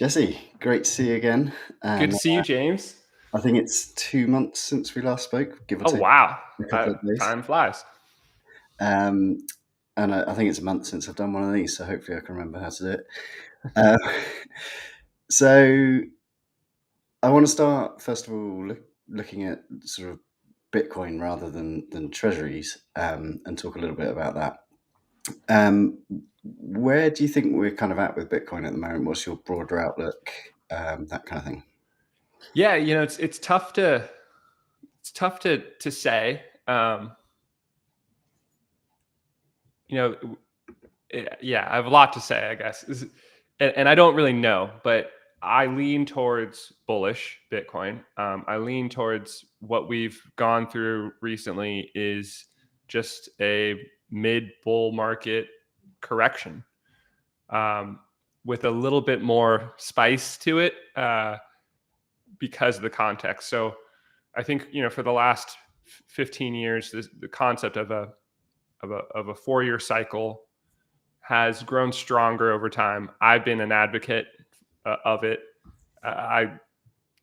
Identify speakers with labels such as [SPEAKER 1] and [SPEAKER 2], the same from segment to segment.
[SPEAKER 1] Jesse, great to see you again.
[SPEAKER 2] Good
[SPEAKER 1] And
[SPEAKER 2] to see you, James.
[SPEAKER 1] I think it's 2 months since we last spoke, give or
[SPEAKER 2] Oh,
[SPEAKER 1] take
[SPEAKER 2] wow.
[SPEAKER 1] a couple of days.
[SPEAKER 2] Time flies.
[SPEAKER 1] Um, and I think it's a month since I've done one of these, so hopefully I can remember how to do it. Uh, so I want to start first of all looking at sort of Bitcoin rather than treasuries, and talk a little bit about that. Um, where do you think we're kind of at with Bitcoin at the moment? What's your broader outlook? That kind of thing.
[SPEAKER 2] Yeah, it's tough to say. You know, yeah, I have a lot to say, I guess, and I don't really know, but I lean towards bullish Bitcoin. I lean towards what we've gone through recently is just a mid bull market correction, with a little bit more spice to it. Because of the context. So I think for the last 15 years, the concept of a 4-year cycle has grown stronger over time. I've been an advocate of it. I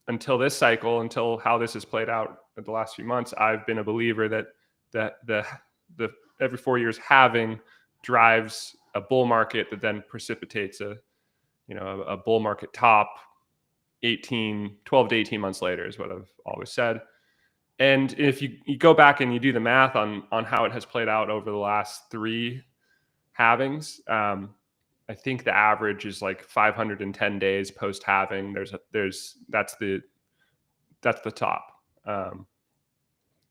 [SPEAKER 2] until this cycle, until how this has played out in the last few months, I've been a believer that the every 4 years halving drives a bull market that then precipitates a bull market top 12 to 18 months later is what I've always said. And if you go back and you do the math on how it has played out over the last 3 halvings, I think the average is like 510 days post halving. That's the top.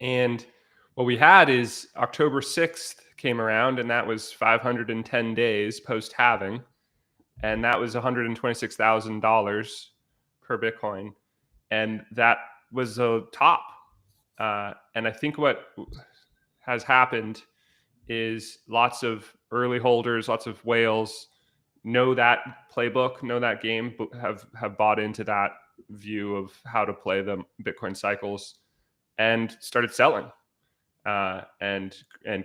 [SPEAKER 2] And what we had is October 6th came around, and that was 510 days post halving, and that was $126,000 per Bitcoin, and that was a top. And I think what has happened is lots of early holders, lots of whales know that playbook, know that game, but have bought into that view of how to play the Bitcoin cycles and started selling, and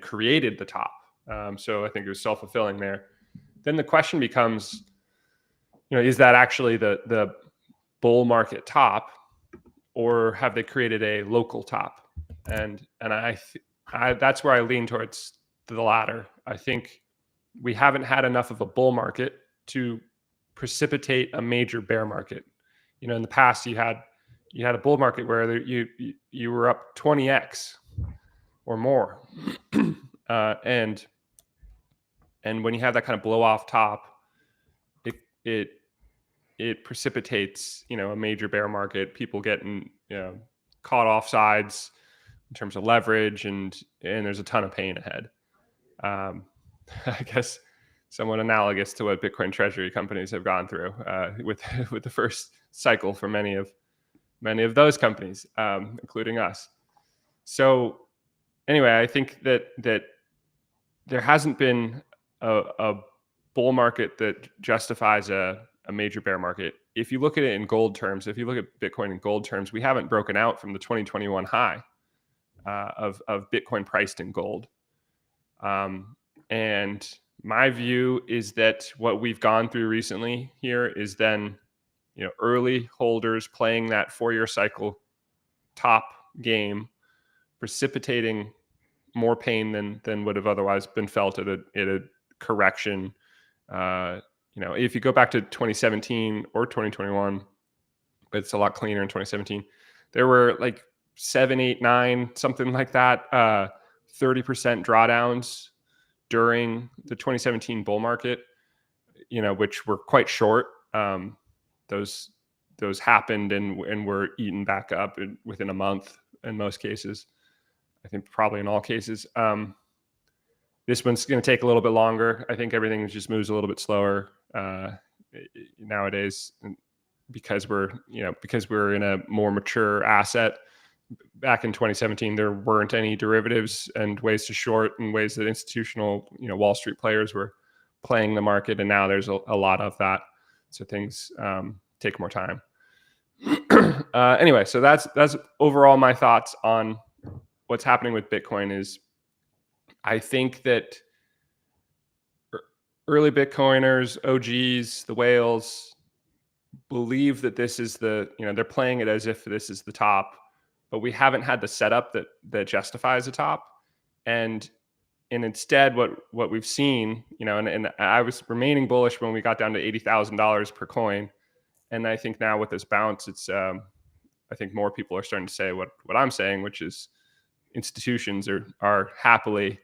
[SPEAKER 2] created the top. So I think it was self-fulfilling there. Then the question becomes, is that actually the bull market top, or have they created a local top? And that's where I lean towards the latter. I think we haven't had enough of a bull market to precipitate a major bear market. In the past, you had a bull market where you were up 20x or more, and when you have that kind of blow off top, it precipitates a major bear market. People getting caught off sides in terms of leverage, and there's a ton of pain ahead. I guess somewhat analogous to what Bitcoin treasury companies have gone through with the first cycle for many of those companies, including us. So anyway, I think that there hasn't been a bull market that justifies a major bear market. If you look at it in gold terms, if you look at Bitcoin in gold terms, we haven't broken out from the 2021 high of Bitcoin priced in gold. And my view is that what we've gone through recently here is then, early holders playing that 4-year cycle top game, precipitating more pain than would have otherwise been felt at a correction. If you go back to 2017 or 2021, but it's a lot cleaner in 2017, there were like 7, 8, 9, something like that, 30% drawdowns during the 2017 bull market, which were quite short. Those happened and were eaten back up within a month in most cases. I think probably in all cases. This one's going to take a little bit longer. I think everything just moves a little bit slower nowadays because we're in a more mature asset. Back in 2017, there weren't any derivatives and ways to short and ways that institutional, Wall Street players were playing the market, and now there's a lot of that. So things take more time. Anyway, so that's overall my thoughts on what's happening with Bitcoin. Is I think that early Bitcoiners, OGs, the whales, believe that this is they're playing it as if this is the top, but we haven't had the setup that justifies the top. And instead what we've seen, and I was remaining bullish when we got down to $80,000 per coin. And I think now with this bounce, it's I think more people are starting to say what I'm saying, which is institutions are happily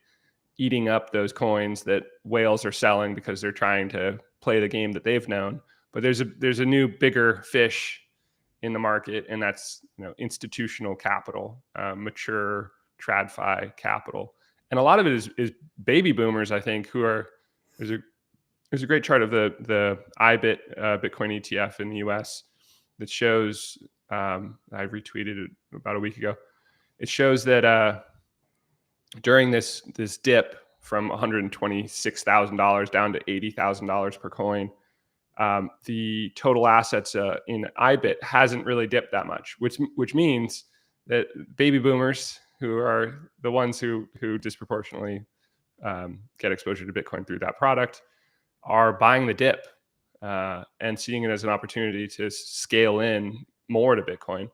[SPEAKER 2] eating up those coins that whales are selling because they're trying to play the game that they've known. But there's a new bigger fish in the market, and that's institutional capital, mature TradFi capital, and a lot of it is baby boomers. I think who are there's a great chart of the IBIT Bitcoin ETF in the U.S. that shows. I retweeted it about a week ago. It shows that during this dip from $126,000 down to $80,000 per coin, the total assets in IBIT hasn't really dipped that much, which means that baby boomers, who are the ones who disproportionately get exposure to Bitcoin through that product, are buying the dip and seeing it as an opportunity to scale in more to Bitcoin.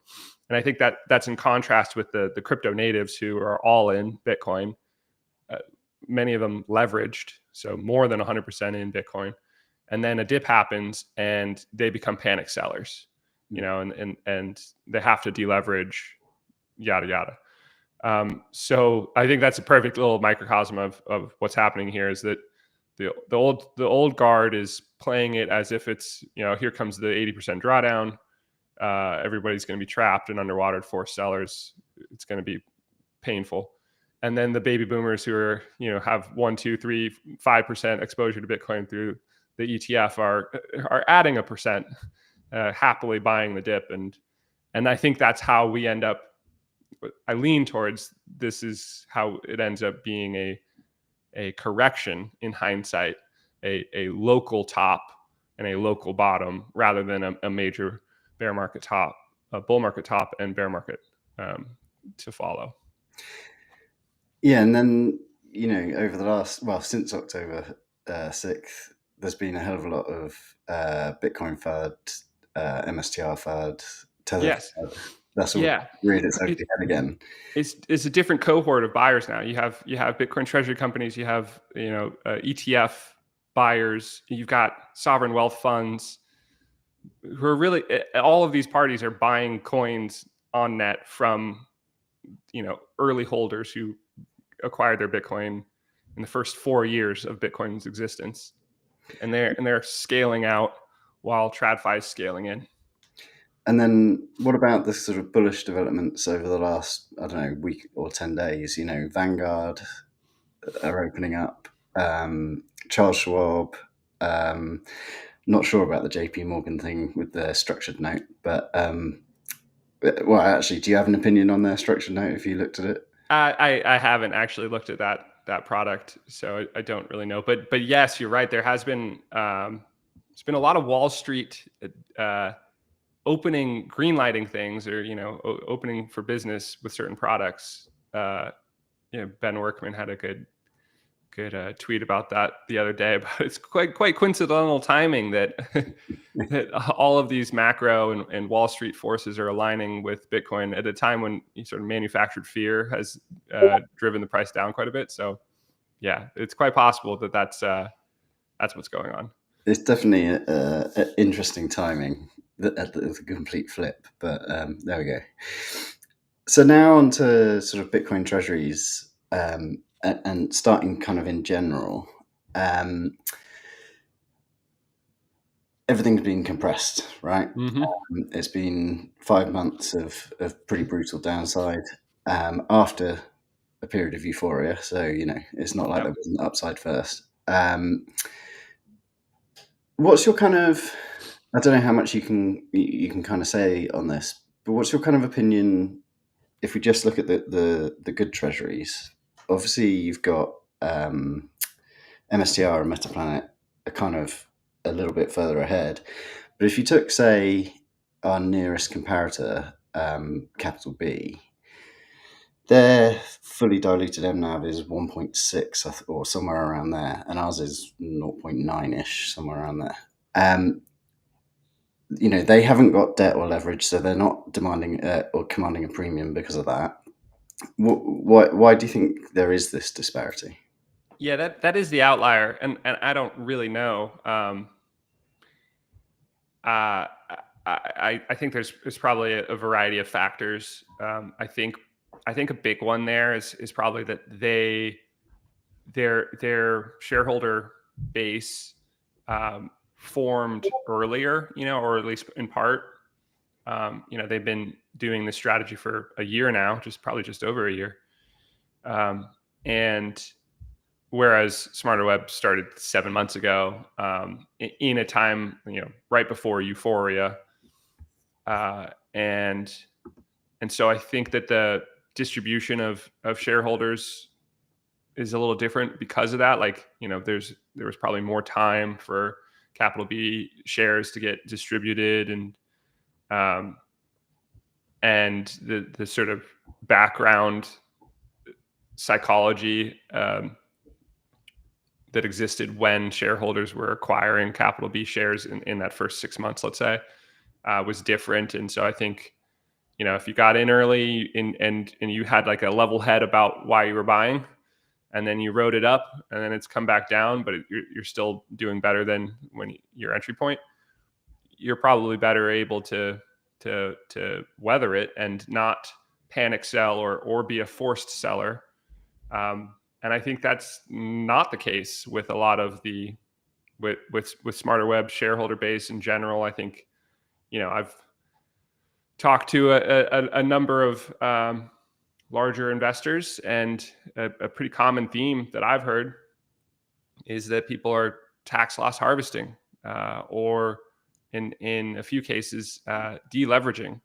[SPEAKER 2] And I think that's in contrast with the crypto natives who are all in Bitcoin, many of them leveraged, so more than 100% in Bitcoin. And then a dip happens and they become panic sellers, and they have to deleverage, yada, yada. So I think that's a perfect little microcosm of what's happening here, is that the old guard is playing it as if it's, here comes the 80% drawdown. Everybody's going to be trapped and underwater, forced sellers. It's going to be painful. And then the baby boomers who are, have 1, 2, 3, 5% exposure to Bitcoin through the ETF are adding a percent, happily buying the dip. And I think that's how we end up. I lean towards this is how it ends up being a correction in hindsight, a local top and a local bottom, rather than a major bear market top, a bull market top and bear market to follow.
[SPEAKER 1] Yeah, and then over the since October 6th, there's been a hell of a lot of Bitcoin FUD, MSTR FUD, Tether
[SPEAKER 2] Yes.
[SPEAKER 1] FUD. That's all reared its ugly head again.
[SPEAKER 2] It's a different cohort of buyers now. You have Bitcoin treasury companies, you have ETF buyers, you've got sovereign wealth funds who are really, all of these parties are buying coins on net from early holders who acquired their Bitcoin in the first 4 years of Bitcoin's existence, and they're scaling out while TradFi is scaling in.
[SPEAKER 1] And then what about the sort of bullish developments over the last, I don't know, week or 10 days? Vanguard are opening up, Charles Schwab, not sure about the JP Morgan thing with their structured note, but well, actually, do you have an opinion on their structured note if you looked at it?
[SPEAKER 2] I haven't actually looked at that product, so I don't really know. But yes, you're right. There has been there's been a lot of Wall Street opening, greenlighting things, or opening for business with certain products. Ben Workman had a good tweet about that the other day. But it's quite coincidental timing that that all of these macro and Wall Street forces are aligning with Bitcoin at a time when sort of manufactured fear has driven the price down quite a bit. So yeah, it's quite possible that that's what's going on.
[SPEAKER 1] It's definitely an interesting timing, the complete flip. But there we go. So now on to sort of Bitcoin treasuries, and starting kind of in general. Everything's been compressed, right?
[SPEAKER 2] Mm-hmm.
[SPEAKER 1] It's been 5 months of pretty brutal downside after a period of euphoria. So, it's not like there was an upside first. What's your kind of, I don't know how much you can kind of say on this, but what's your kind of opinion if we just look at the good treasuries? Obviously, you've got MSTR and Metaplanet are kind of a little bit further ahead. But if you took, say, our nearest comparator, Capital B, their fully diluted MNAV is 1.6 or somewhere around there, and ours is 0.9-ish, somewhere around there. they haven't got debt or leverage, so they're not demanding or commanding a premium because of that. Why do you think there is this disparity?
[SPEAKER 2] Yeah, that is the outlier, and I don't really know. Uh, I think there's probably a variety of factors. I think a big one there is probably that their shareholder base formed earlier, or at least in part. They've been doing this strategy for a year now, probably just over a year. And whereas Smarter Web started 7 months ago, in a time, right before euphoria. And so I think that the distribution of shareholders is a little different because of that. Like, there was probably more time for Capital B shares to get distributed, um, and the sort of background psychology that existed when shareholders were acquiring Capital B shares in that first 6 months, let's say, was different. And so I think, if you got in early and you had like a level head about why you were buying, and then you rode it up, and then it's come back down, but you're still doing better than when your entry point, you're probably better able to weather it and not panic sell or be a forced seller. And I think that's not the case with a lot of the with Smarter Web shareholder base in general. I think, I've talked to a number of larger investors, and a pretty common theme that I've heard is that people are tax loss harvesting, or in a few cases, deleveraging.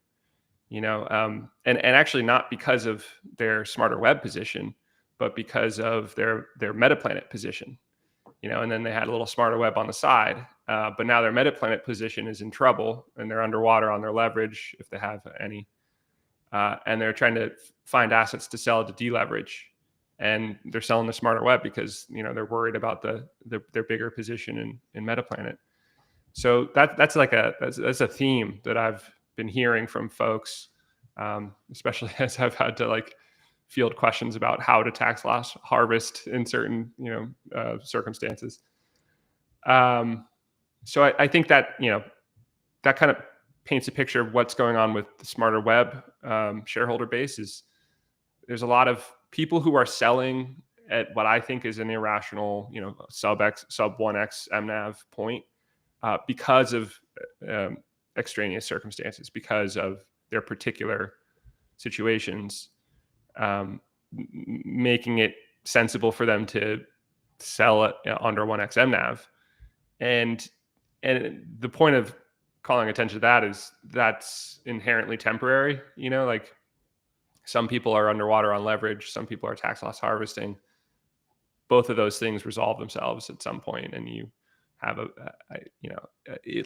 [SPEAKER 2] And actually not because of their Smarter Web position, but because of their Metaplanet position. And then they had a little Smarter Web on the side, but now their Metaplanet position is in trouble, and they're underwater on their leverage, if they have any, and they're trying to find assets to sell to deleverage, and they're selling the Smarter Web because they're worried about their bigger position in Metaplanet. So that's a theme that I've been hearing from folks, especially as I've had to field questions about how to tax loss harvest in certain circumstances. So I think that that kind of paints a picture of what's going on with the Smarter Web shareholder base. Is there's a lot of people who are selling at what I think is an irrational, sub 1x MNAV point, because of extraneous circumstances, because of their particular situations, making it sensible for them to sell it under 1x MNAV. And the point of calling attention to that is that's inherently temporary. Like, some people are underwater on leverage, some people are tax loss harvesting. Both of those things resolve themselves at some point, and you have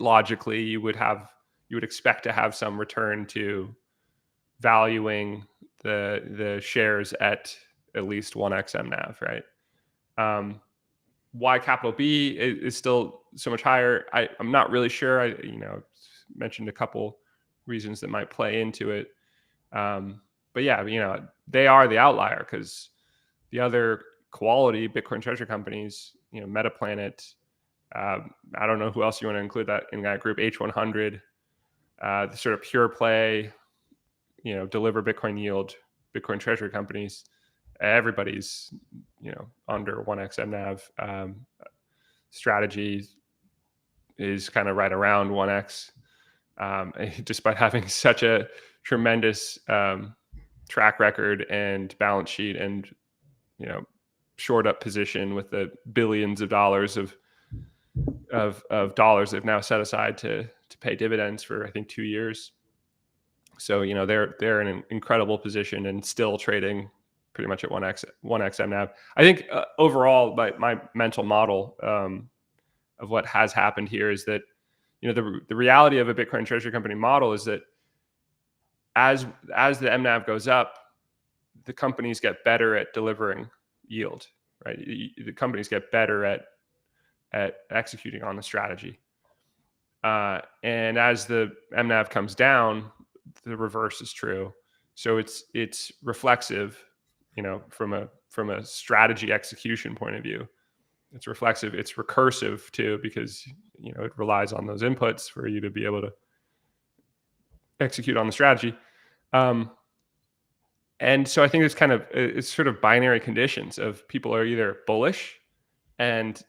[SPEAKER 2] logically you would expect to have some return to valuing the shares at least 1x MNAV, right? Why Capital B is still so much higher, I'm not really sure. I mentioned a couple reasons that might play into it, but yeah, they are the outlier, because the other quality Bitcoin treasury companies, Metaplanet, I don't know who else you want to include that in that group, H100, the sort of pure play, deliver Bitcoin yield Bitcoin treasury companies, everybody's under 1x MNAV. Strategy is kind of right around 1x, despite having such a tremendous track record and balance sheet, and short up position with the billions of dollars of dollars they've now set aside to pay dividends for, I think, 2 years. So they're in an incredible position and still trading pretty much at 1x MNAV. I think overall, my mental model of what has happened here is that the reality of a Bitcoin treasury company model is that as the MNAV goes up, the companies get better at delivering yield, right? The companies get better at executing on the strategy. And as the MNAV comes down, the reverse is true. So it's reflexive, from a strategy execution point of view. It's reflexive. It's recursive too, because it relies on those inputs for you to be able to execute on the strategy. And so I think it's sort of binary conditions of people are either bullish and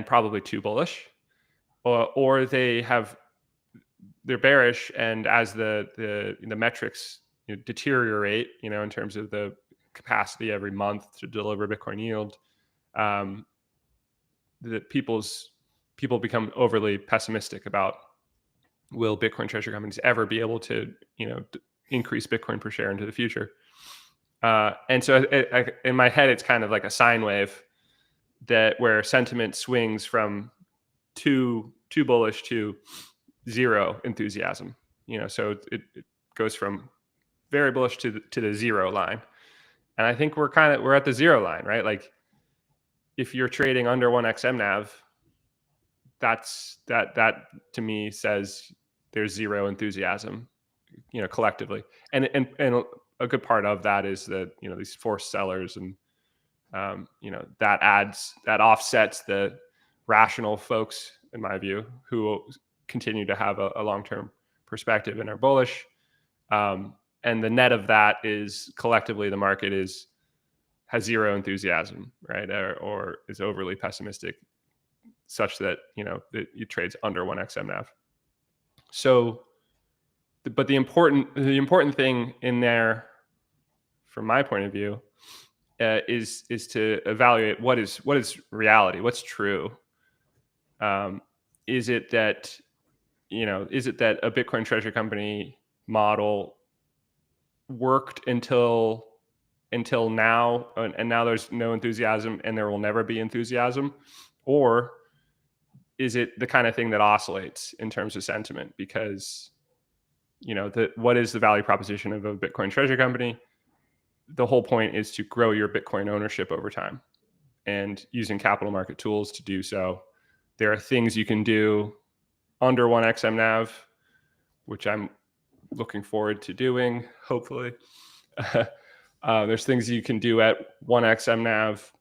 [SPEAKER 2] probably too bullish, or they're bearish, and as the metrics deteriorate, in terms of the capacity every month to deliver Bitcoin yield, um, that people become overly pessimistic about, will Bitcoin treasury companies ever be able to increase Bitcoin per share into the future. And so in my head, it's kind of like a sine wave where sentiment swings from too bullish to zero enthusiasm. So it goes from very bullish to the zero line. And I think we're at the zero line, right? Like, if you're trading under 1x MNAV, that to me says there's zero enthusiasm, collectively. And a good part of that is that, these forced sellers, and that offsets the rational folks, in my view, who continue to have a long-term perspective and are bullish. And the net of that is, collectively, the market has zero enthusiasm, right? Or is overly pessimistic, such that, it trades under 1x MNAV. So, but the important thing in there, from my point of view, is to evaluate what is reality, what's true. Is it that a Bitcoin treasury company model worked until now, and now there's no enthusiasm and there will never be enthusiasm? Or is it the kind of thing that oscillates in terms of sentiment? Because what is the value proposition of a Bitcoin treasury company? The whole point is to grow your Bitcoin ownership over time, and using capital market tools to do so. There are things you can do under 1x MNAV, which I'm looking forward to doing, hopefully. There's things you can do at 1x MNAV,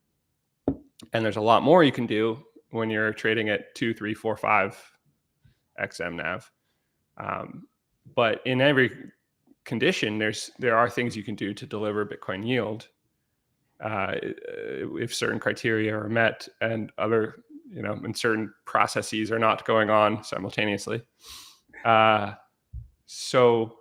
[SPEAKER 2] and there's a lot more you can do when you're trading at 2, 3, 4, 5x MNAV. But in every condition, there are things you can do to deliver Bitcoin yield, if certain criteria are met, and other, and certain processes are not going on simultaneously. So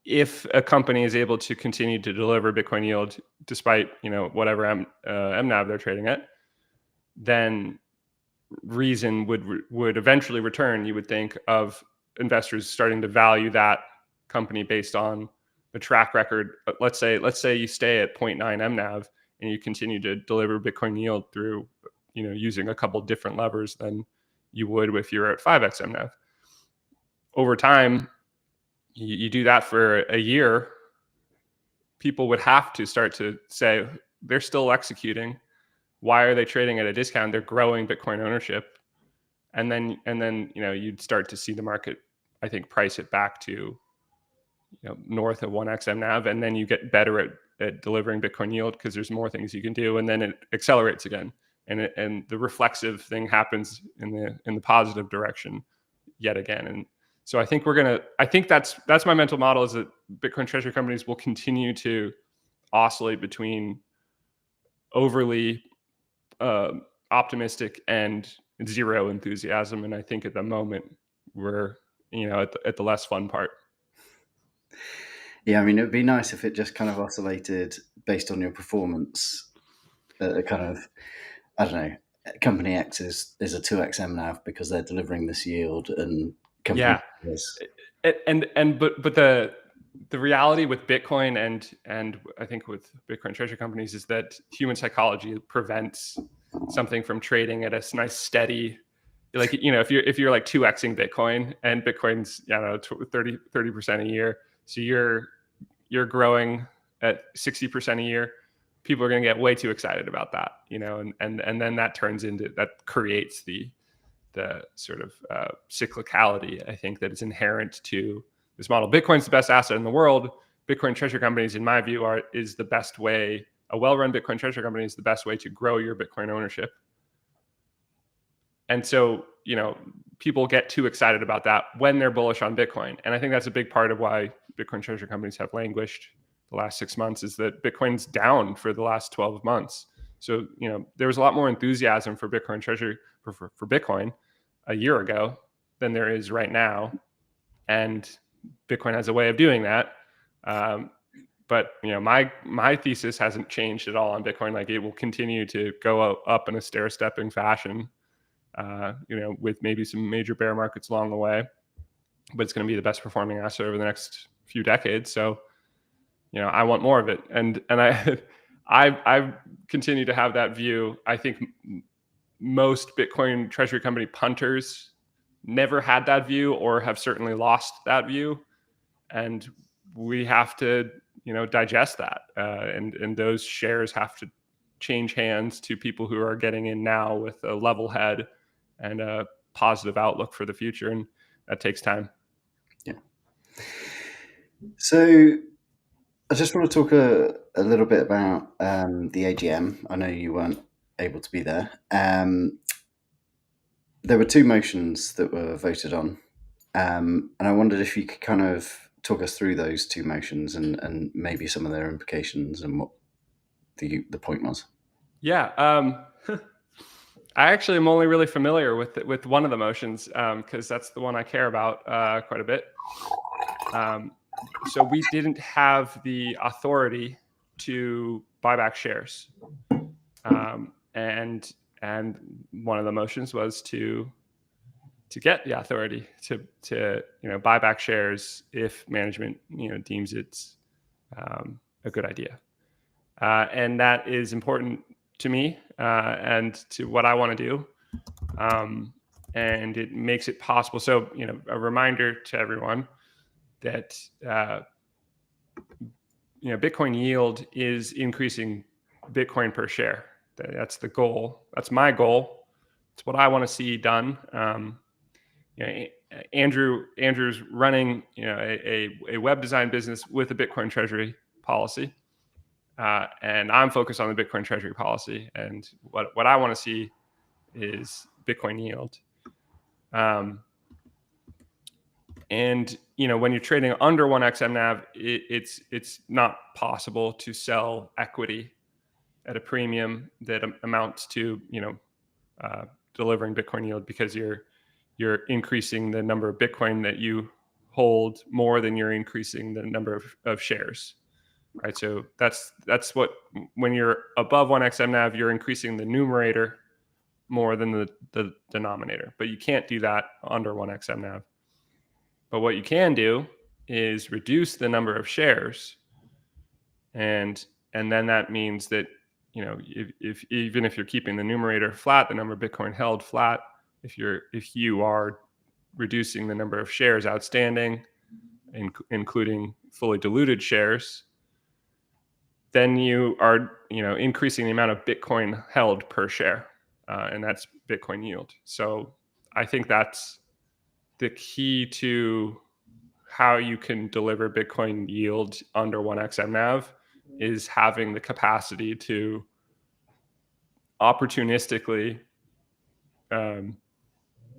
[SPEAKER 2] if a company is able to continue to deliver Bitcoin yield despite, whatever MNAV they're trading at, then reason would eventually return, you would think, of investors starting to value that company based on the track record. Let's say you stay at 0.9 MNAV and you continue to deliver Bitcoin yield through, using a couple different levers than you would if you're at 5x MNAV. Over time, you do that for a year, people would have to start to say, they're still executing. Why are they trading at a discount? They're growing Bitcoin ownership. And then you'd start to see the market, I think, price it back to north of 1x MNAV, and then you get better at delivering Bitcoin yield because there's more things you can do, and then it accelerates again, and the reflexive thing happens in the positive direction yet again. And so I think that's my mental model, is that Bitcoin treasury companies will continue to oscillate between overly optimistic and zero enthusiasm. And I think at the moment we're at the less fun part.
[SPEAKER 1] Yeah, I mean, it would be nice if it just kind of oscillated based on your performance. Kind of, I don't know, company X is a 2x MNAV because they're delivering this yield, and company is.
[SPEAKER 2] But the reality with Bitcoin and I think with Bitcoin treasury companies is that human psychology prevents something from trading at a nice steady, like, if you're like 2xing Bitcoin, and Bitcoin's 30% a year, so you're growing at 60% a year, people are going to get way too excited about that, and then that creates the sort of cyclicality, I think, that is inherent to this model. Bitcoin's the best asset in the world. Bitcoin treasury companies, in my view, is the best way. A well-run Bitcoin treasury company is the best way to grow your Bitcoin ownership. And so, people get too excited about that when they're bullish on Bitcoin. And I think that's a big part of why Bitcoin treasury companies have languished the last 6 months, is that Bitcoin's down for the last 12 months. So, there was a lot more enthusiasm for Bitcoin treasury for Bitcoin a year ago than there is right now. And Bitcoin has a way of doing that. But my thesis hasn't changed at all on Bitcoin. Like, it will continue to go up in a stair-stepping fashion, with maybe some major bear markets along the way, but it's going to be the best performing asset over the next few decades. So, I want more of it, and I continue to have that view. I think most Bitcoin treasury company punters never had that view, or have certainly lost that view, and we have to digest that, and those shares have to change hands to people who are getting in now with a level head and a positive outlook for the future, and that takes time.
[SPEAKER 1] Yeah. So I just want to talk a little bit about the AGM. I know you weren't able to be there. There were two motions that were voted on, and I wondered if you could kind of talk us through those two motions and maybe some of their implications and what the point was.
[SPEAKER 2] Yeah. I actually am only really familiar with one of the motions, because that's the one I care about quite a bit. So we didn't have the authority to buy back shares, and one of the motions was to get the authority to buy back shares if management deems it's a good idea, and that is important to me and to what I want to do, and it makes it possible. So a reminder to everyone that Bitcoin yield is increasing Bitcoin per share. That's the goal. That's my goal. It's what I want to see done. Andrew's running a web design business with a Bitcoin treasury policy, and I'm focused on the Bitcoin treasury policy. And what I want to see is Bitcoin yield. And when you're trading under 1x MNAV, it's not possible to sell equity at a premium that amounts to delivering Bitcoin yield, because you're increasing the number of Bitcoin that you hold more than you're increasing the number of shares, right? So that's what, when you're above 1x MNAV, you're increasing the numerator more than the denominator, but you can't do that under 1x MNAV. But what you can do is reduce the number of shares, and then that means that if even if you're keeping the numerator flat, the number of Bitcoin held flat, if you are reducing the number of shares outstanding, including fully diluted shares, then you are increasing the amount of Bitcoin held per share, and that's Bitcoin yield. So I think that's the key to how you can deliver Bitcoin yield under 1x MNAV, is having the capacity to opportunistically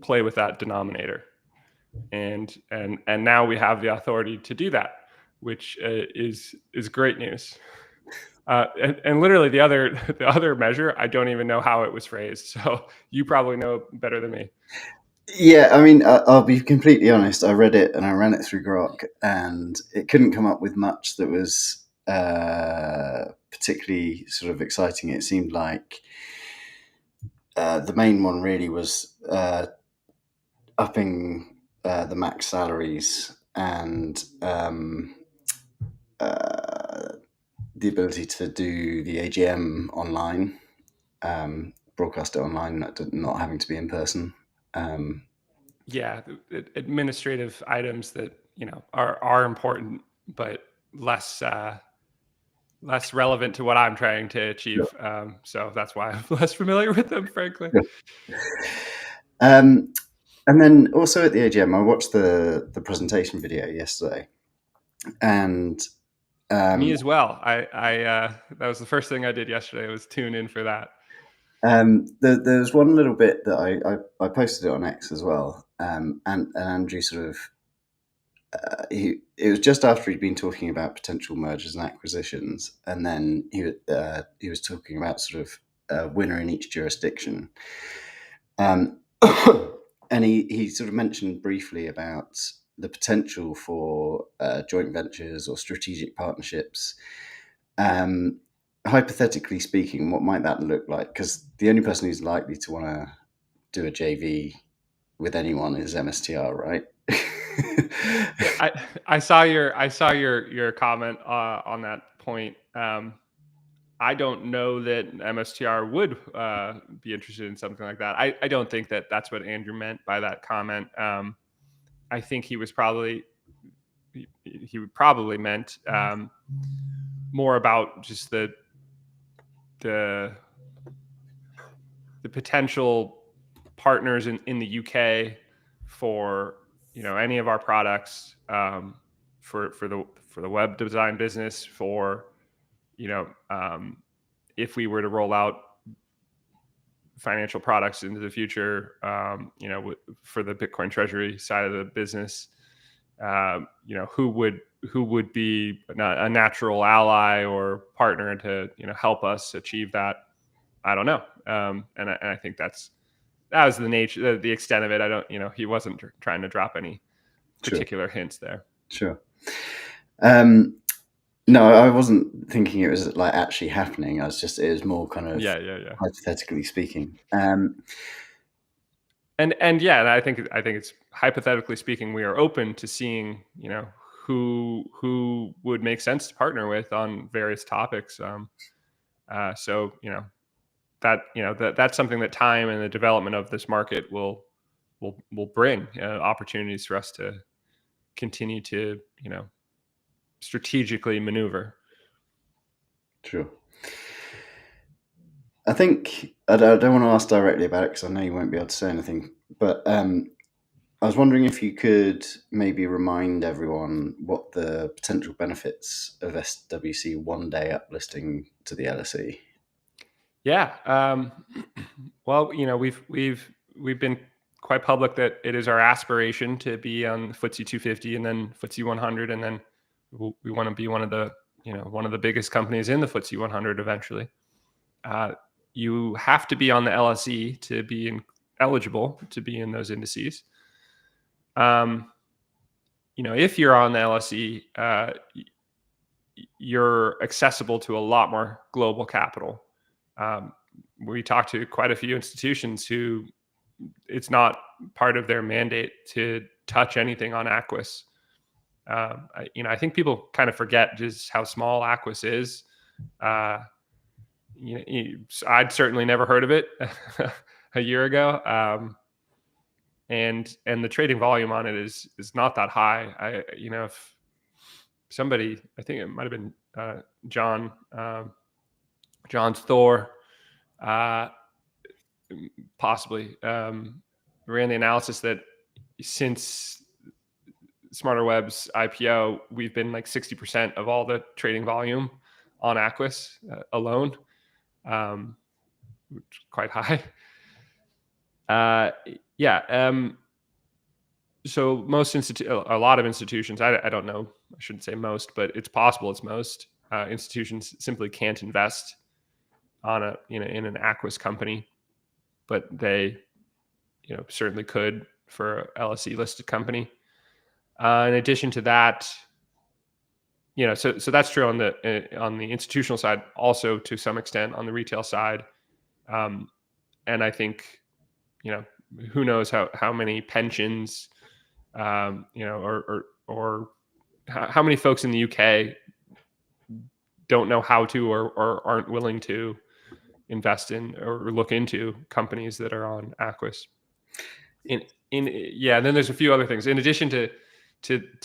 [SPEAKER 2] play with that denominator, and now we have the authority to do that, which is great news. And literally the other measure, I don't even know how it was phrased, so you probably know better than me.
[SPEAKER 1] Yeah, I mean, I'll be completely honest. I read it and I ran it through Grok, and it couldn't come up with much that was particularly sort of exciting. It seemed like the main one really was upping the max salaries and the ability to do the AGM online, broadcast it online, not having to be in person.
[SPEAKER 2] Yeah, administrative items that are important, but less relevant to what I'm trying to achieve. So that's why I'm less familiar with them, frankly.
[SPEAKER 1] Um, and then also at the AGM, I watched the presentation video yesterday, and
[SPEAKER 2] Me
[SPEAKER 1] um,
[SPEAKER 2] as well. I that was the first thing I did yesterday, was tune in for that.
[SPEAKER 1] there's one little bit that I posted it on X as well, and Andrew sort of it was just after he'd been talking about potential mergers and acquisitions, and then he was talking about sort of a winner in each jurisdiction, um, and he sort of mentioned briefly about the potential for joint ventures or strategic partnerships. Um, Hypothetically speaking, what might that look like? Because the only person who's likely to want to do a JV with anyone is MSTR, right?
[SPEAKER 2] Yeah, I saw your comment on that point. I don't know that MSTR would be interested in something like that. I don't think that that's what Andrew meant by that comment. I think he would probably meant more about just the the potential partners in the UK for, you know, any of our products, for the web design business, for, you know, if we were to roll out financial products into the future, you know, for the Bitcoin treasury side of the business, you know, who would be a natural ally or partner to, you know, help us achieve that. I don't know, and I think that was the nature, the extent of it. I don't, you know, he wasn't trying to drop any
[SPEAKER 1] Sure,
[SPEAKER 2] particular hints there.
[SPEAKER 1] sure. Um, no, I wasn't thinking it was like actually happening. It was more kind of
[SPEAKER 2] Yeah, yeah, yeah.
[SPEAKER 1] hypothetically speaking.
[SPEAKER 2] And yeah, and I think it's, hypothetically speaking, we are open to seeing, you know, who would make sense to partner with on various topics. So, you know, that's something that time and the development of this market will bring opportunities for us to continue to, you know, strategically maneuver.
[SPEAKER 1] Sure. I think I don't want to ask directly about it because I know you won't be able to say anything. But I was wondering if you could maybe remind everyone what the potential benefits of SWC one day uplisting to the LSE.
[SPEAKER 2] Yeah. Well, you know, we've been quite public that it is our aspiration to be on FTSE 250 and then FTSE 100, and then we want to be one of the, you know, one of the biggest companies in the FTSE 100 eventually. Uh, you have to be on the LSE to be eligible to be in those indices. Um, you know, if you're on the LSE, you're accessible to a lot more global capital. Um, we talked to quite a few institutions who it's not part of their mandate to touch anything on Aquis. You know, I think people kind of forget just how small Aquis is. Uh, you know, I'd certainly never heard of it a year ago, and the trading volume on it is not that high. You know, if somebody, I think it might have been John John's Thor, uh, possibly ran the analysis that since Smarter Web's IPO, we've been like 60% of all the trading volume on Aquis alone, which is quite high. Yeah. So a lot of institutions, I don't know, I shouldn't say most, but it's possible it's most institutions simply can't invest on a, you know, in an Aquis company, but they, you know, certainly could for a LSE listed company. In addition to that, you know, so that's true on the institutional side, also to some extent on the retail side, and I think, you know, who knows how many pensions, you know, or how many folks in the UK don't know how to or aren't willing to invest in or look into companies that are on Aquis. In yeah, and then there's a few other things in addition to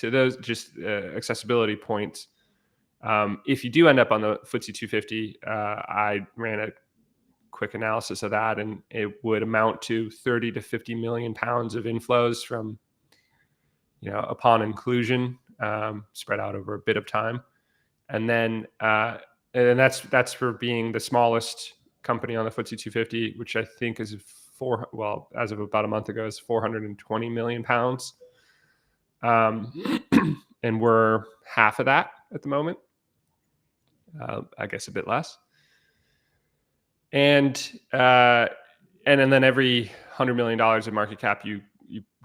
[SPEAKER 2] those just accessibility points. If you do end up on the FTSE 250, I ran quick analysis of that, and it would amount to 30 to 50 million pounds of inflows from, upon inclusion, spread out over a bit of time. And then that's for being the smallest company on the FTSE 250, which I think is as of about a month ago, is 420 million pounds. And we're half of that at the moment. I guess a bit less. And then every $100 million of market cap you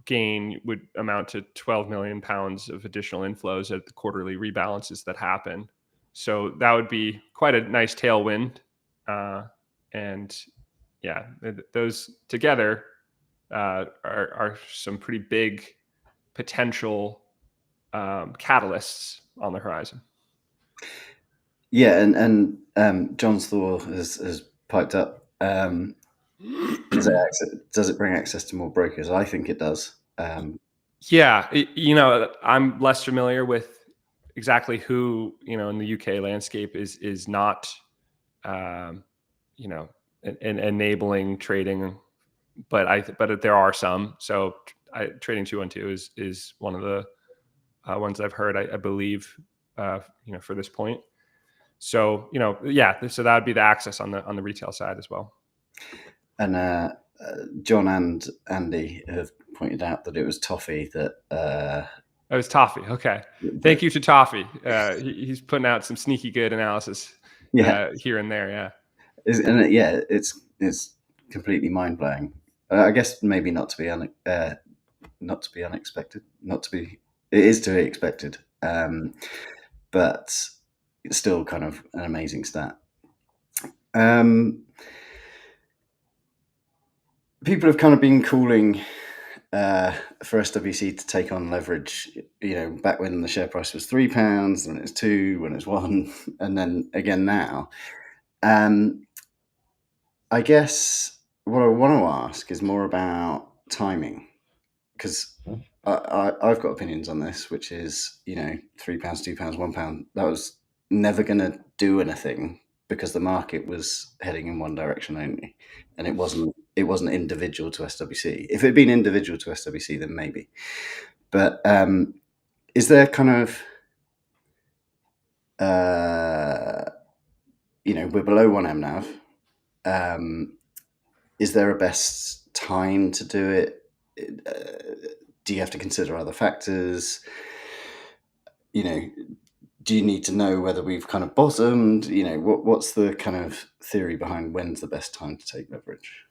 [SPEAKER 2] gain would amount to 12 million pounds of additional inflows at the quarterly rebalances that happen. So that would be quite a nice tailwind. And yeah, those together are some pretty big potential catalysts on the horizon.
[SPEAKER 1] Yeah, and John's Thor has piped up. Does it bring access to more brokers? I think it does.
[SPEAKER 2] Yeah, I'm less familiar with exactly who in the UK landscape is not enabling trading, but there are some. So trading 212 is one of the ones I've heard. I believe for this point. So so that would be the access on the retail side as well.
[SPEAKER 1] And John and Andy have pointed out that it was Toffee that.
[SPEAKER 2] It was Toffee. Okay, thank you to Toffee. He's putting out some sneaky good analysis. Here and there. Yeah,
[SPEAKER 1] it's completely mind blowing. I guess maybe not to be unexpected. It is to be expected, but it's still kind of an amazing stat. People have kind of been calling for SWC to take on leverage, back when the share price was £3, when it was 2, when it was 1, and then again now. I guess what I want to ask is more about timing, because I've got opinions on this, which is, £3, £2, £1, that was never going to do anything because the market was heading in one direction only, and it wasn't individual to SWC. If it had been individual to SWC, then maybe. But is there kind of, we're below 1M NAV. Is there a best time to do it? Do you have to consider other factors? Do you need to know whether we've kind of bottomed? What's the kind of theory behind when's the best time to take leverage?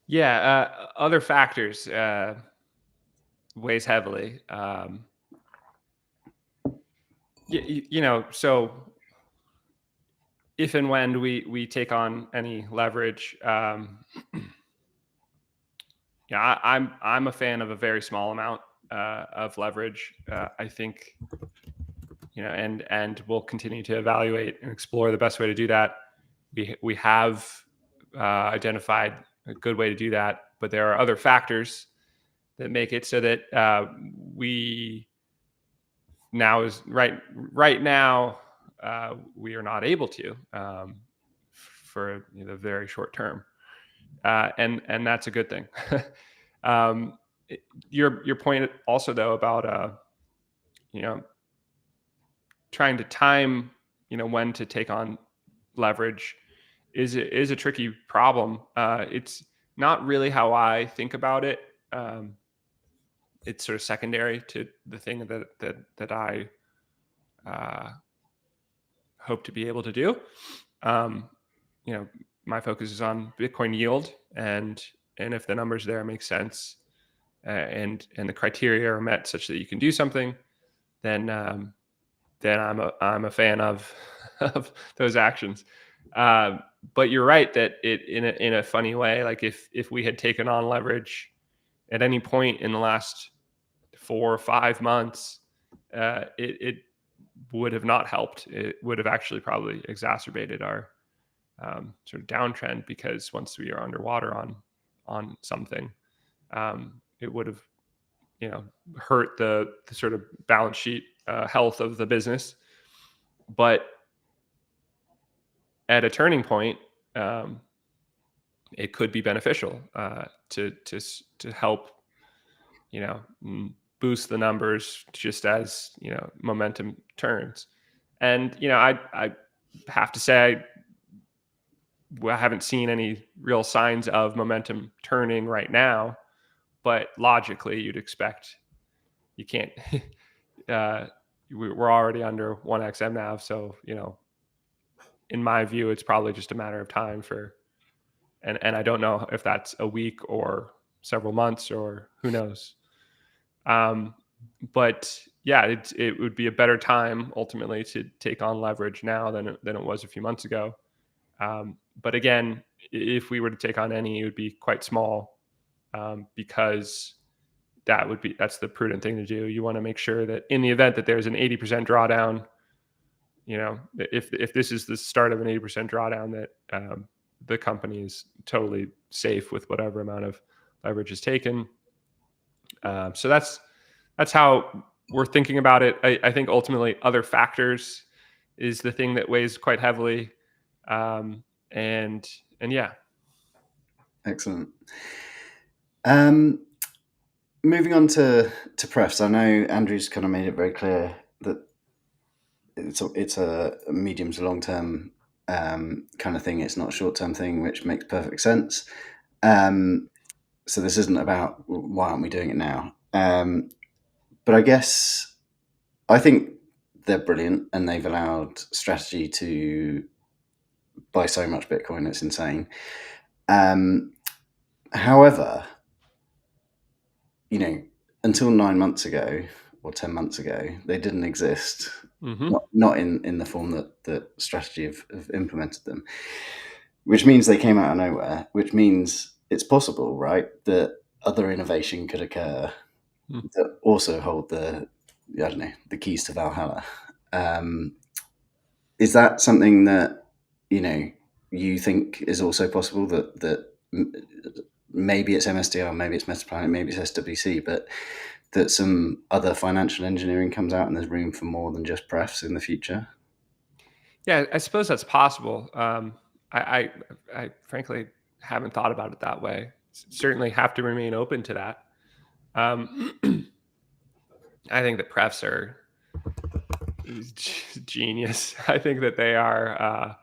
[SPEAKER 2] Yeah, other factors weighs heavily. So if and when we take on any leverage, I'm a fan of a very small amount of leverage. I think, and we'll continue to evaluate and explore the best way to do that. We have identified a good way to do that, but there are other factors that make it so that we now is right now we are not able to for the very short term, and that's a good thing. Your point also though about trying to time when to take on leverage is a tricky problem. It's not really how I think about it. It's sort of secondary to the thing that I hope to be able to do. My focus is on Bitcoin yield, and if the numbers there make sense, and the criteria are met such that you can do something, then I'm a fan of those actions. But you're right that it in a funny way, like if we had taken on leverage at any point in the last 4 or 5 months, it would have not helped. It would have actually probably exacerbated our sort of downtrend, because once we are underwater on something, it would have hurt the sort of balance sheet health of the business. But at a turning point, it could be beneficial to help, boost the numbers just as momentum turns. And I have to say I haven't seen any real signs of momentum turning right now, but logically you'd expect you can't. We're already under 1x MNAV, so in my view, it's probably just a matter of time for, and I don't know if that's a week or several months or who knows. But yeah, it would be a better time ultimately to take on leverage now than it was a few months ago. But again, if we were to take on any, it would be quite small, because that's the prudent thing to do. You want to make sure that in the event that there's an 80% drawdown, if this is the start of an 80% drawdown, that the company is totally safe with whatever amount of leverage is taken. So that's how we're thinking about it. I think ultimately other factors is the thing that weighs quite heavily. And yeah.
[SPEAKER 1] Excellent. Moving on to prefs, I know Andrew's kind of made it very clear that it's a medium to long term kind of thing. It's not a short term thing, which makes perfect sense. So this isn't about why aren't we doing it now. But I guess I think they're brilliant, and they've allowed strategy to buy so much Bitcoin. It's insane. However, until 9 months ago or 10 months ago, they didn't exist.
[SPEAKER 2] Mm-hmm.
[SPEAKER 1] Not in the form that strategy have implemented them, which means they came out of nowhere, which means it's possible, right, that other innovation could occur that also hold the keys to Valhalla. Is that something that you think is also possible, that maybe it's MSDR, maybe it's Metaplanet, maybe it's SWC, but that some other financial engineering comes out and there's room for more than just prefs in the future?
[SPEAKER 2] Yeah, I suppose that's possible. I frankly haven't thought about it that way. Certainly have to remain open to that. I think that prefs are genius. I think that they are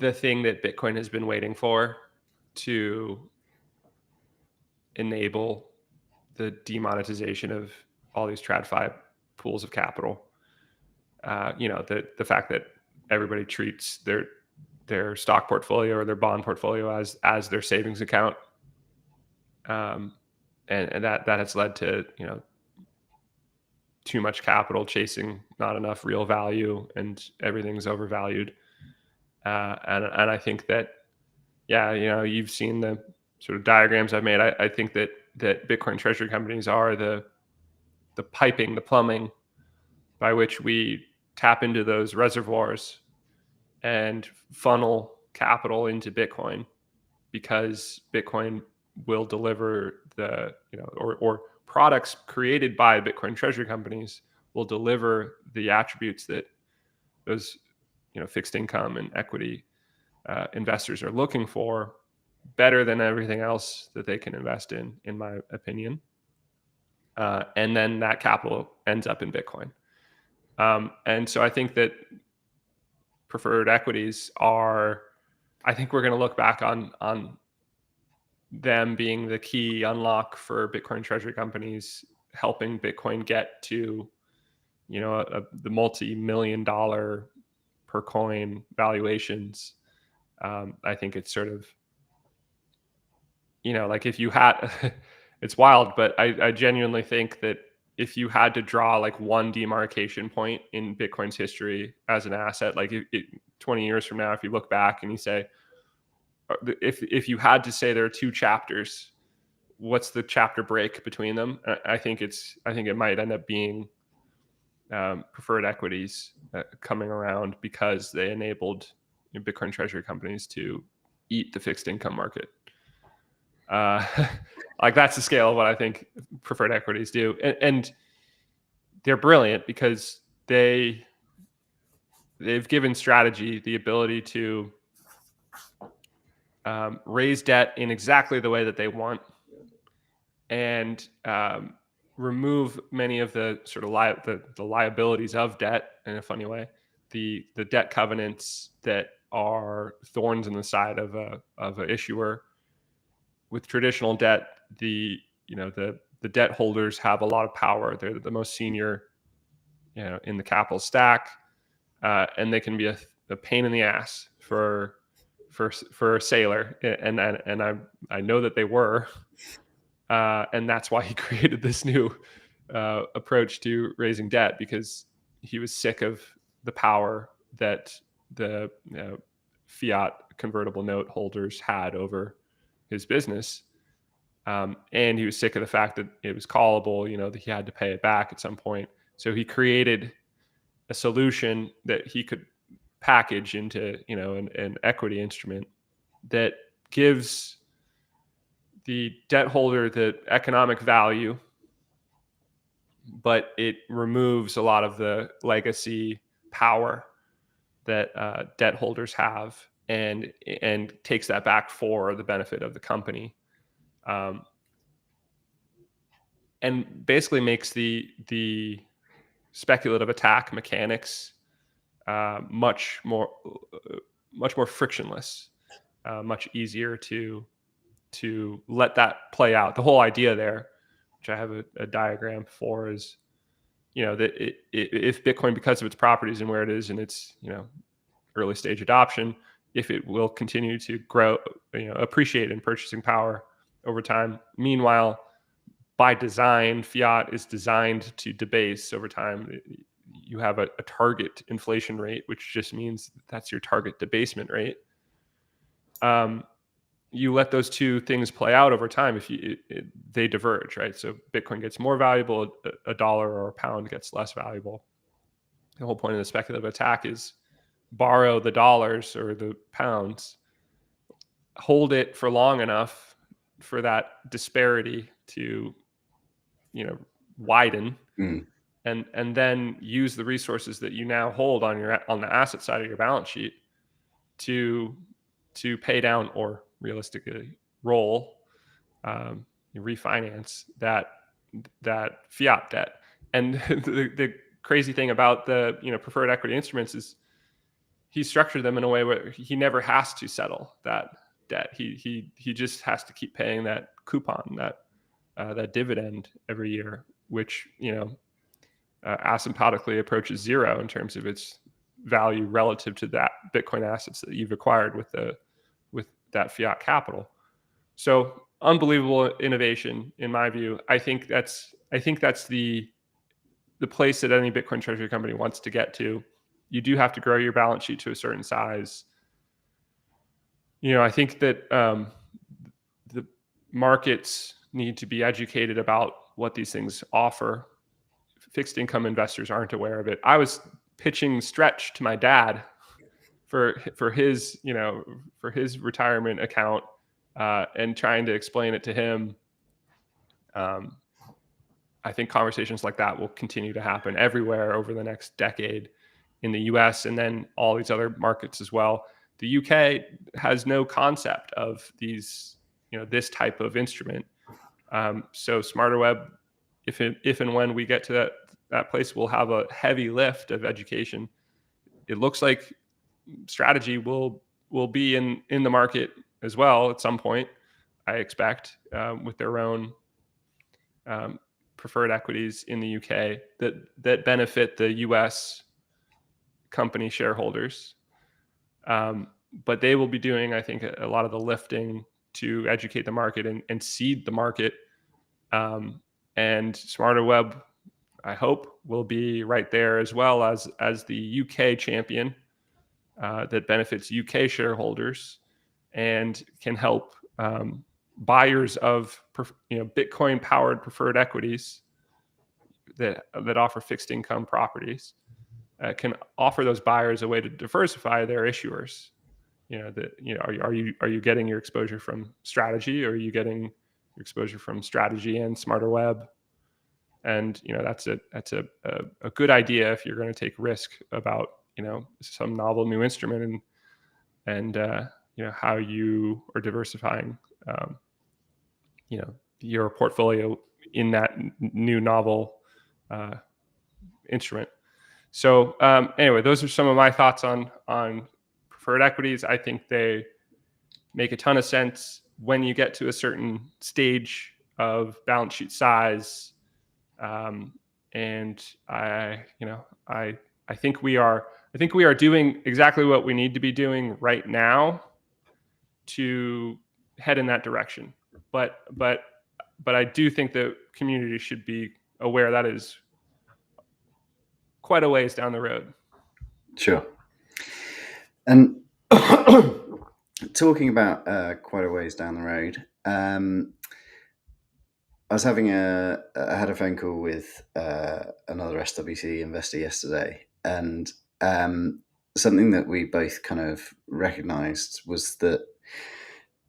[SPEAKER 2] the thing that Bitcoin has been waiting for to enable the demonetization of all these TradFi pools of capital. The fact that everybody treats their stock portfolio or their bond portfolio as their savings account, and that has led to too much capital chasing not enough real value, and everything's overvalued. And I think that you've seen the sort of diagrams I've made. I think that Bitcoin treasury companies are the piping, the plumbing by which we tap into those reservoirs and funnel capital into Bitcoin, because Bitcoin will deliver or products created by Bitcoin treasury companies will deliver the attributes that those fixed income and equity investors are looking for better than everything else that they can invest in my opinion. And then that capital ends up in Bitcoin. And so I think that preferred equities I think we're going to look back on them being the key unlock for Bitcoin treasury companies, helping Bitcoin get to, the multi-million-dollar per coin valuations. I think it's sort of, like if you had, it's wild, but I genuinely think that if you had to draw like one demarcation point in Bitcoin's history as an asset, like 20 years from now, if you look back and you say, if you had to say there are two chapters, what's the chapter break between them? I think it might end up being preferred equities coming around, because they enabled Bitcoin treasury companies to eat the fixed income market. Like that's the scale of what I think preferred equities do, and they're brilliant because they've given strategy the ability to raise debt in exactly the way that they want, and remove many of the sort of the liabilities of debt in a funny way, the debt covenants that are thorns in the side of an issuer. With traditional debt, the debt holders have a lot of power. They're the most senior, in the capital stack, and they can be a pain in the ass for a sailor. And I know that they were, and that's why he created this new approach to raising debt, because he was sick of the power that the fiat convertible note holders had over his business. And he was sick of the fact that it was callable, that he had to pay it back at some point. So he created a solution that he could package into, an equity instrument that gives the debt holder the economic value, but it removes a lot of the legacy power that debt holders have, and takes that back for the benefit of the company. And basically makes the speculative attack mechanics much more frictionless, much easier to let that play out. The whole idea there, which I have a diagram for, is that if Bitcoin, because of its properties and where it is in its early stage adoption, if it will continue to grow, appreciate in purchasing power over time. Meanwhile, by design, fiat is designed to debase over time. You have a target inflation rate, which just means that's your target debasement rate. You let those two things play out over time. If they diverge, right? So Bitcoin gets more valuable, a dollar or a pound gets less valuable. The whole point of the speculative attack is borrow the dollars or the pounds, hold it for long enough for that disparity to widen, and then use the resources that you now hold on the asset side of your balance sheet to pay down, or realistically roll, refinance that fiat debt. And the crazy thing about the preferred equity instruments is he structured them in a way where he never has to settle that debt. He just has to keep paying that coupon, that dividend every year, which asymptotically approaches zero in terms of its value relative to that Bitcoin assets that you've acquired with that fiat capital. So unbelievable innovation, in my view. I think that's the place that any Bitcoin treasury company wants to get to. You do have to grow your balance sheet to a certain size. I think that the markets need to be educated about what these things offer. Fixed income investors aren't aware of it. I was pitching Stretch to my dad for his retirement account, and trying to explain it to him. I think conversations like that will continue to happen everywhere over the next decade, in the US and then all these other markets as well. The UK has no concept of these, this type of instrument. So SmarterWeb, if and when we get to that place, we'll have a heavy lift of education. It looks like Strategy will be in the market as well at some point, I expect, with their own preferred equities in the UK that benefit the US company shareholders. But they will be doing, I think, a lot of the lifting to educate the market and seed the market. And SmarterWeb, I hope, will be right there as well as the UK champion that benefits UK shareholders and can help buyers of Bitcoin powered preferred equities that offer fixed income properties, can offer those buyers a way to diversify their issuers. Are you getting your exposure from Strategy, or are you getting your exposure from Strategy and SmarterWeb? And that's a good idea if you're going to take risk about some novel new instrument, and how you are diversifying, your portfolio in that new novel instrument. So anyway, those are some of my thoughts on preferred equities. I think they make a ton of sense when you get to a certain stage of balance sheet size. And I think we are doing exactly what we need to be doing right now to head in that direction. But I do think the community should be aware that is quite a ways down the road.
[SPEAKER 1] Sure. And talking about quite a ways down the road, I was I had a phone call with another SWC investor yesterday, and something that we both kind of recognised was that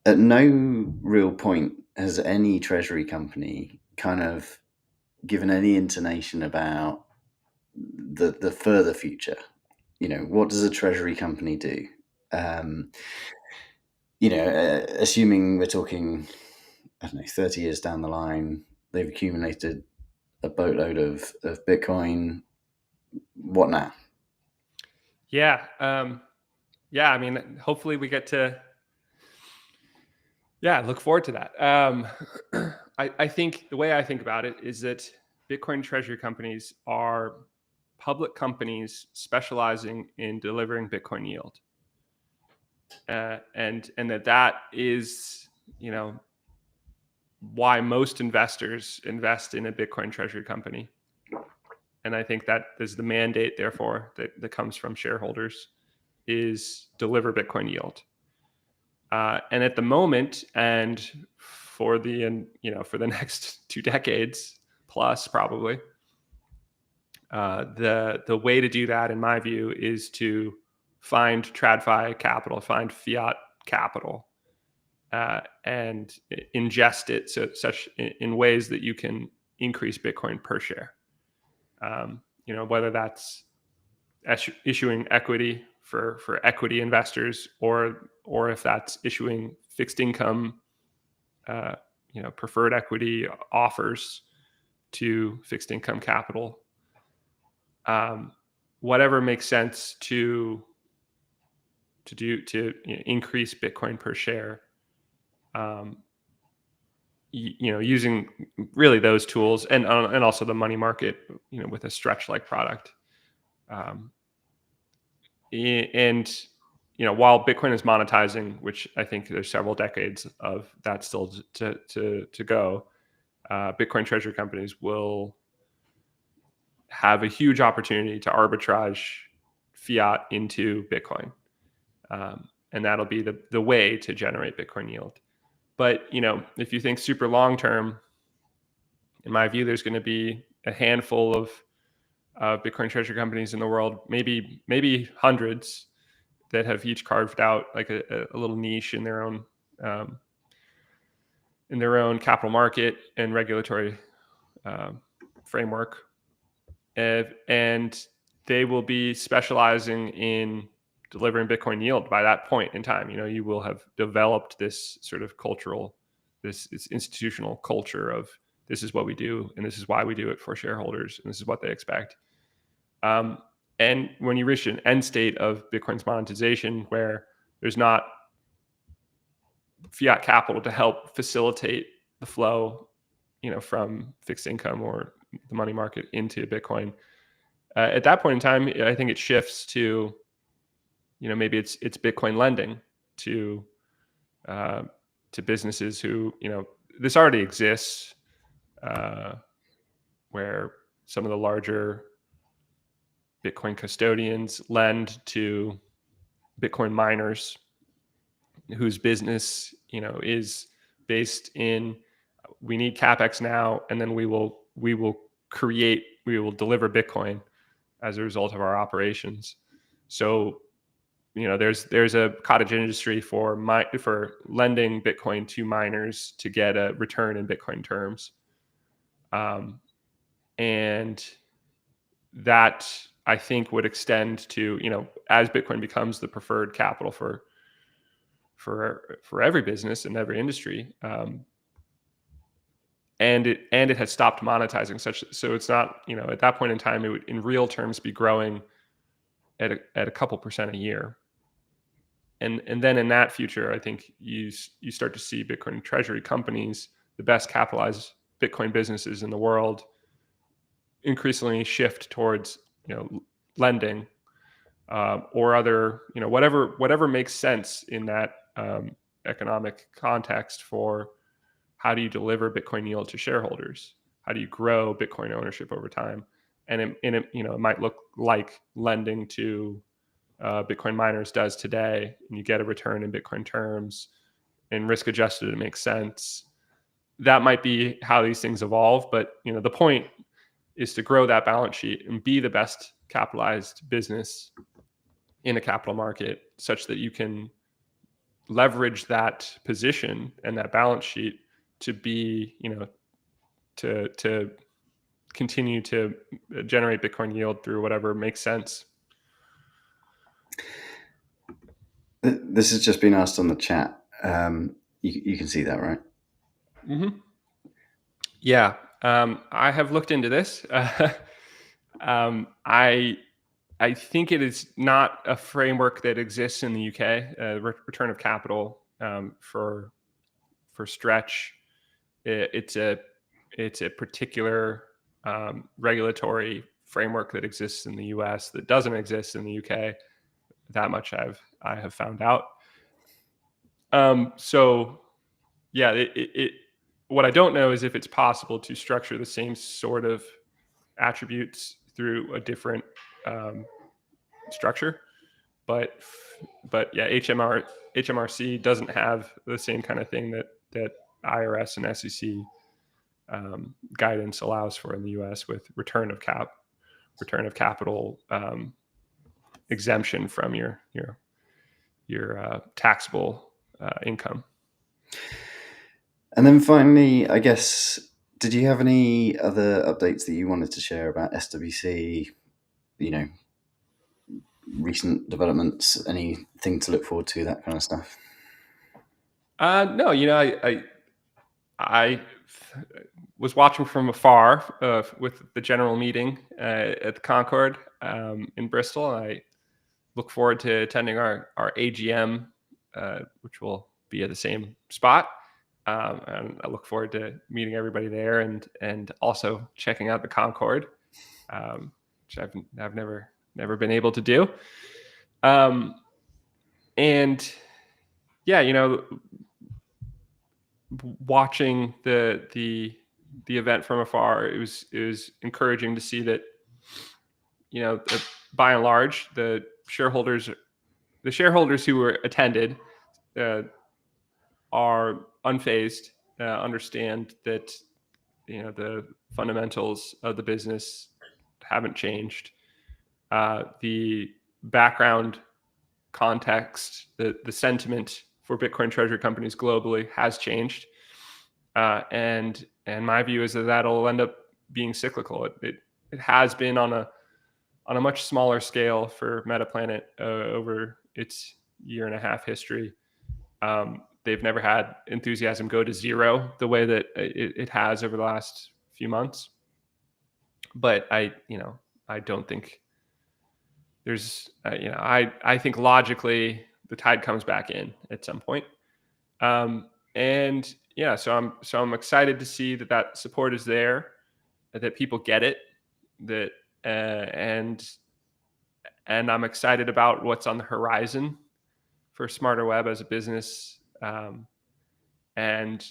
[SPEAKER 1] at no real point has any treasury company kind of given any intonation about the further future. What does a treasury company do? Assuming we're talking, I don't know, 30 years down the line, they've accumulated a boatload of Bitcoin. What now?
[SPEAKER 2] Yeah. I mean, hopefully we get to, look forward to that. I think the way I think about it is that Bitcoin treasury companies are public companies specializing in delivering Bitcoin yield. And that is, why most investors invest in a Bitcoin treasury company. And I think that is the mandate, therefore, that comes from shareholders, is deliver Bitcoin yield. And at the moment, and for the next 2 decades plus, probably, the way to do that, in my view, is to find TradFi capital, find fiat capital, and ingest it such in ways that you can increase Bitcoin per share. Whether that's issuing equity for equity investors, or if that's issuing fixed income, preferred equity offers to fixed income capital. Whatever makes sense to increase Bitcoin per share. Using really those tools, and also the money market, with a stretch-like product. And while Bitcoin is monetizing, which I think there's several decades of that still to go, Bitcoin treasury companies will have a huge opportunity to arbitrage fiat into Bitcoin, and that'll be the way to generate Bitcoin yield. But if you think super long term, in my view, there's going to be a handful of Bitcoin treasury companies in the world, maybe hundreds, that have each carved out like a little niche in their own capital market and regulatory framework, and they will be specializing in delivering Bitcoin yield by that point in time. You will have developed this sort of this institutional culture of, this is what we do, and this is why we do it for shareholders, and this is what they expect. And when you reach an end state of Bitcoin's monetization, where there's not fiat capital to help facilitate the flow, from fixed income or the money market into Bitcoin, at that point in time, I think it shifts to, maybe it's Bitcoin lending to businesses who, this already exists, where some of the larger Bitcoin custodians lend to Bitcoin miners whose business, is based in, we need CapEx now, and then we will deliver Bitcoin as a result of our operations. So, there's a cottage industry for lending Bitcoin to miners to get a return in Bitcoin terms. And that, I think, would extend to, as Bitcoin becomes the preferred capital for for every business and every industry. And it has stopped monetizing so it's not, at that point in time, it would in real terms be growing at a couple percent a year. And then in that future, I think you start to see Bitcoin treasury companies, the best capitalized Bitcoin businesses in the world, increasingly shift towards lending, or other, whatever makes sense in that economic context for how do you deliver Bitcoin yield to shareholders? How do you grow Bitcoin ownership over time? And it might look like lending to Bitcoin miners does today, and you get a return in Bitcoin terms, and risk adjusted, it makes sense. That might be how these things evolve, but the point is to grow that balance sheet and be the best capitalized business in a capital market, such that you can leverage that position and that balance sheet to be, to continue to generate Bitcoin yield through whatever makes sense.
[SPEAKER 1] This has just been asked on the chat. You can see that, right?
[SPEAKER 2] Mm-hmm. Yeah, I have looked into this. I think it is not a framework that exists in the UK. Return of capital for Stretch. It's a particular regulatory framework that exists in the US that doesn't exist in the UK. That much I have found out. So yeah, what I don't know is if it's possible to structure the same sort of attributes through a different structure, but yeah, HMRC doesn't have the same kind of thing that IRS and SEC guidance allows for in the US, with return of capital exemption from your taxable income.
[SPEAKER 1] And then finally, I guess, did you have any other updates that you wanted to share about SWC? Recent developments, anything to look forward to, that kind of stuff?
[SPEAKER 2] No, I was watching from afar with the general meeting at the Concord in Bristol. I look forward to attending our AGM, which will be at the same spot. And I look forward to meeting everybody there, and also checking out the Concord, which I've never been able to do. And yeah, watching the event from afar, it was encouraging to see that, by and large, the shareholders who were attended are unfazed, understand that the fundamentals of the business haven't changed. The background context, the sentiment for Bitcoin treasury companies globally has changed, and my view is that that'll end up being cyclical. It has been on a much smaller scale for Metaplanet over its 1.5-year history. They've never had enthusiasm go to zero the way that it has over the last few months. But I don't think there's, I think logically the tide comes back in at some point. And yeah, so I'm excited to see that support is there, that people get it, that and I'm excited about what's on the horizon for Smarter Web as a business. And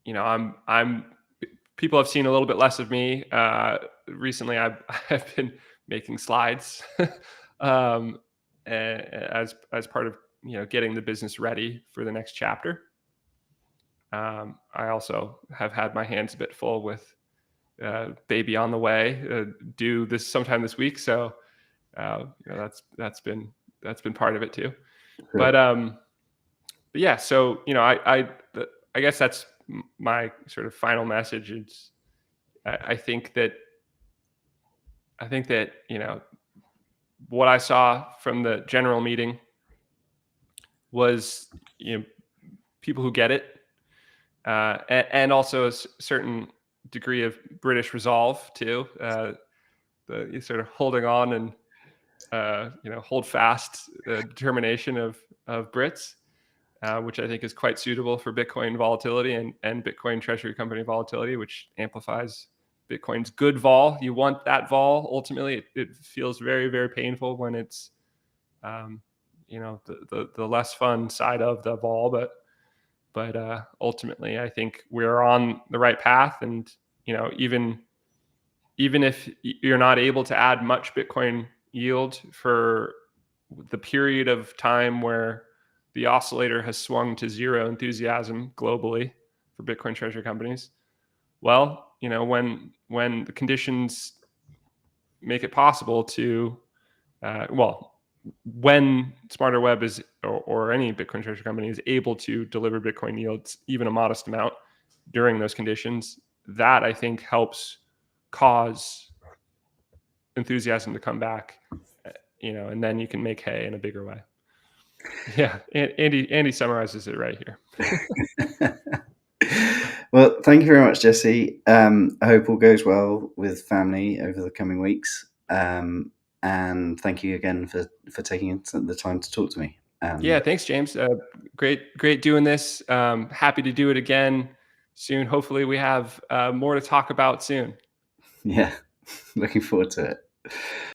[SPEAKER 2] I'm people have seen a little bit less of me recently. I've been making slides as part of getting the business ready for the next chapter. I also have had my hands a bit full with baby on the way, due this sometime this week. So that's been part of it too.
[SPEAKER 1] Sure.
[SPEAKER 2] But yeah, so I guess that's my sort of final message. It's I think that what I saw from the general meeting was, people who get it, and also a certain degree of British resolve too. The sort of holding on and hold fast determination of Brits, which I think is quite suitable for Bitcoin volatility and Bitcoin treasury company volatility, which amplifies Bitcoin's good vol. You want that vol ultimately. It feels very, very painful when it's the less fun side of the vol, but ultimately I think we're on the right path. And even if you're not able to add much Bitcoin yield for the period of time where the oscillator has swung to zero enthusiasm globally for Bitcoin treasury companies, well, when the conditions make it possible to, when Smarter Web is, or any Bitcoin treasury company is able to deliver Bitcoin yields, even a modest amount during those conditions, that I think helps cause enthusiasm to come back, and then you can make hay in a bigger way. Yeah, Andy summarizes it right here.
[SPEAKER 1] Well, thank you very much, Jesse. I hope all goes well with family over the coming weeks. And thank you again for taking the time to talk to me.
[SPEAKER 2] Yeah, thanks, James. Great doing this. Happy to do it again soon. Hopefully we have more to talk about soon.
[SPEAKER 1] Yeah, looking forward to it.